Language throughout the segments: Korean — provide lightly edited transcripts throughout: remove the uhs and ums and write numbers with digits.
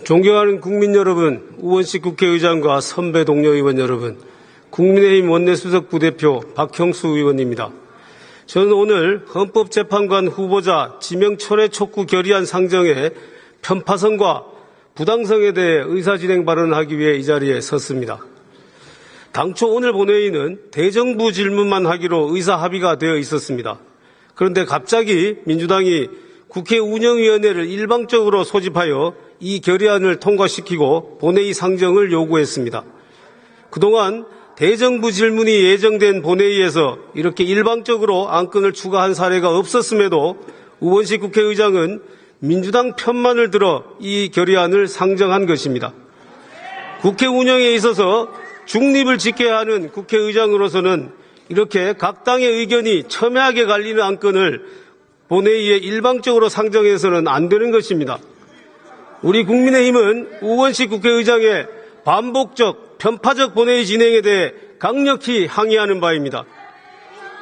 존경하는 국민 여러분, 우원식 국회의장과 선배 동료 의원 여러분, 국민의힘 원내수석 부대표 박형수 의원입니다. 저는 오늘 헌법재판관 후보자 지명 철회 촉구 결의안 상정의 편파성과 부당성에 대해 의사진행 발언을 하기 위해 이 자리에 섰습니다. 당초 오늘 본회의는 대정부 질문만 하기로 의사합의가 되어 있었습니다. 그런데 갑자기 민주당이 국회 운영위원회를 일방적으로 소집하여 이 결의안을 통과시키고 본회의 상정을 요구했습니다. 그동안 대정부 질문이 예정된 본회의에서 이렇게 일방적으로 안건을 추가한 사례가 없었음에도 우원식 국회의장은 민주당 편만을 들어 이 결의안을 상정한 것입니다. 국회 운영에 있어서 중립을 지켜야 하는 국회의장으로서는 이렇게 각 당의 의견이 첨예하게 갈리는 안건을 본회의에 일방적으로 상정해서는 안 되는 것입니다. 우리 국민의힘은 우원식 국회의장의 반복적, 편파적 본회의 진행에 대해 강력히 항의하는 바입니다.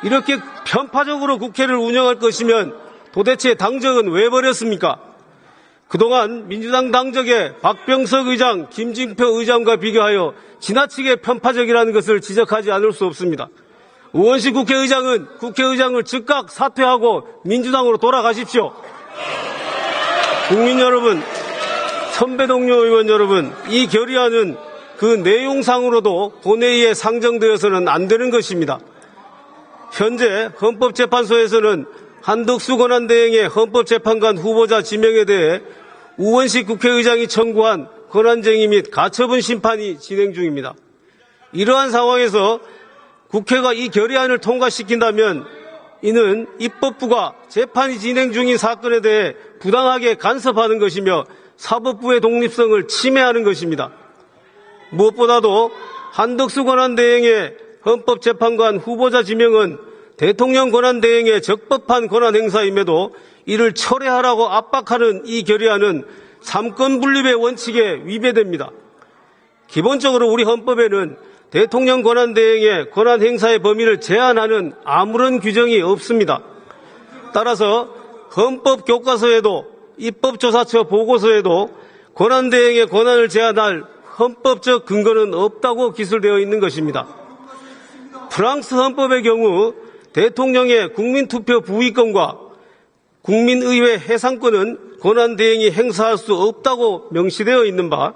이렇게 편파적으로 국회를 운영할 것이면 도대체 당적은 왜 버렸습니까? 그동안 민주당 당적의 박병석 의장, 김진표 의장과 비교하여 지나치게 편파적이라는 것을 지적하지 않을 수 없습니다. 우원식 국회의장은 국회의장을 즉각 사퇴하고 민주당으로 돌아가십시오. 국민 여러분, 선배 동료 의원 여러분, 이 결의안은 그 내용상으로도 본회의에 상정되어서는 안 되는 것입니다. 현재 헌법재판소에서는 한덕수 권한대행의 헌법재판관 후보자 지명에 대해 우원식 국회의장이 청구한 권한쟁의 및 가처분 심판이 진행 중입니다. 이러한 상황에서 국회가 이 결의안을 통과시킨다면 이는 입법부가 재판이 진행 중인 사건에 대해 부당하게 간섭하는 것이며 사법부의 독립성을 침해하는 것입니다. 무엇보다도 한덕수 권한대행의 헌법재판관 후보자 지명은 대통령 권한대행의 적법한 권한행사임에도 이를 철회하라고 압박하는 이 결의안은 삼권 분립의 원칙에 위배됩니다. 기본적으로 우리 헌법에는 대통령 권한대행의 권한행사의 범위를 제한하는 아무런 규정이 없습니다. 따라서 헌법교과서에도 입법조사처 보고서에도 권한대행의 권한을 제한할 헌법적 근거는 없다고 기술되어 있는 것입니다. 프랑스 헌법의 경우 대통령의 국민투표 부의권과 국민의회 해상권은 권한대행이 행사할 수 없다고 명시되어 있는 바,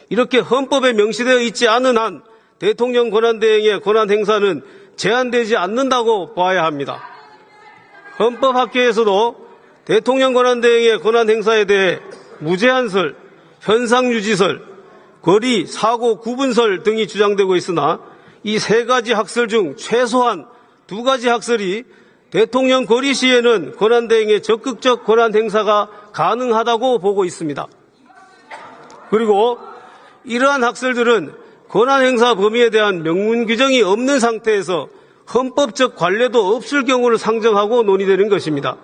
이렇게 헌법에 명시되어 있지 않은 한 대통령 권한대행의 권한 행사는 제한되지 않는다고 봐야 합니다. 헌법학계에서도 대통령 권한대행의 권한 행사에 대해 무제한설, 현상유지설, 거리, 사고, 구분설 등이 주장되고 있으나 이 세 가지 학설 중 최소한 두 가지 학설이 대통령 거리 시에는 권한대행의 적극적 권한 행사가 가능하다고 보고 있습니다. 그리고 이러한 학설들은 권한 행사 범위에 대한 명문 규정이 없는 상태에서 헌법적 관례도 없을 경우를 상정하고 논의되는 것입니다.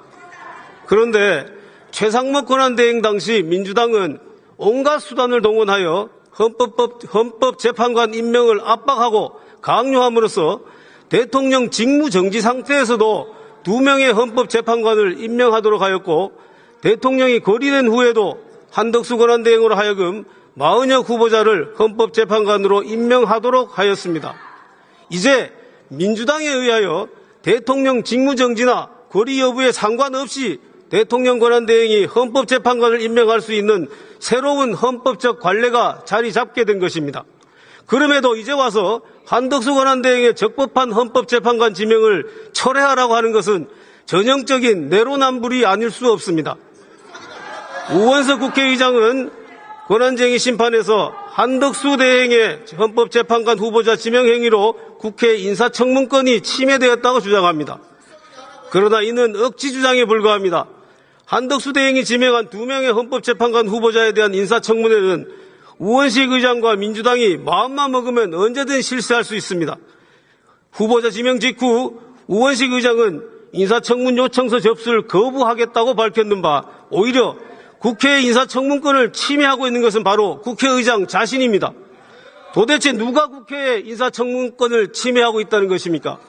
그런데 최상목 권한대행 당시 민주당은 온갖 수단을 동원하여 헌법재판관 임명을 압박하고 강요함으로써 대통령 직무정지 상태에서도 2명의 헌법재판관을 임명하도록 하였고, 대통령이 거리된 후에도 한덕수 권한대행으로 하여금 40여 후보자를 헌법재판관으로 임명하도록 하였습니다. 이제 민주당에 의하여 대통령 직무정지나 거리 여부에 상관없이 대통령 권한대행이 헌법재판관을 임명할 수 있는 새로운 헌법적 관례가 자리 잡게 된 것입니다. 그럼에도 이제 와서 한덕수 권한대행의 적법한 헌법재판관 지명을 철회하라고 하는 것은 전형적인 내로남불이 아닐 수 없습니다. 우원석 국회의장은 권한쟁의 심판에서 한덕수 대행의 헌법재판관 후보자 지명 행위로 국회 인사청문권이 침해되었다고 주장합니다. 그러나 이는 억지 주장에 불과합니다. 한덕수 대행이 지명한 2명의 헌법재판관 후보자에 대한 인사청문회는 우원식 의장과 민주당이 마음만 먹으면 언제든 실시할 수 있습니다. 후보자 지명 직후 우원식 의장은 인사청문 요청서 접수를 거부하겠다고 밝혔는 바, 오히려 국회의 인사청문권을 침해하고 있는 것은 바로 국회의장 자신입니다. 도대체 누가 국회의 인사청문권을 침해하고 있다는 것입니까?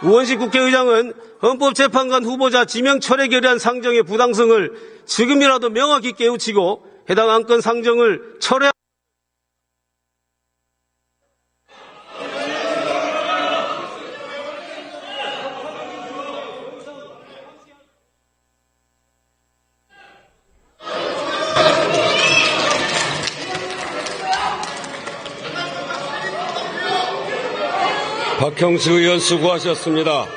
우원식 국회의장은 헌법재판관 후보자 지명 철회 결의안 상정의 부당성을 지금이라도 명확히 깨우치고 해당 안건 상정을 철회. 박형수 의원 수고하셨습니다.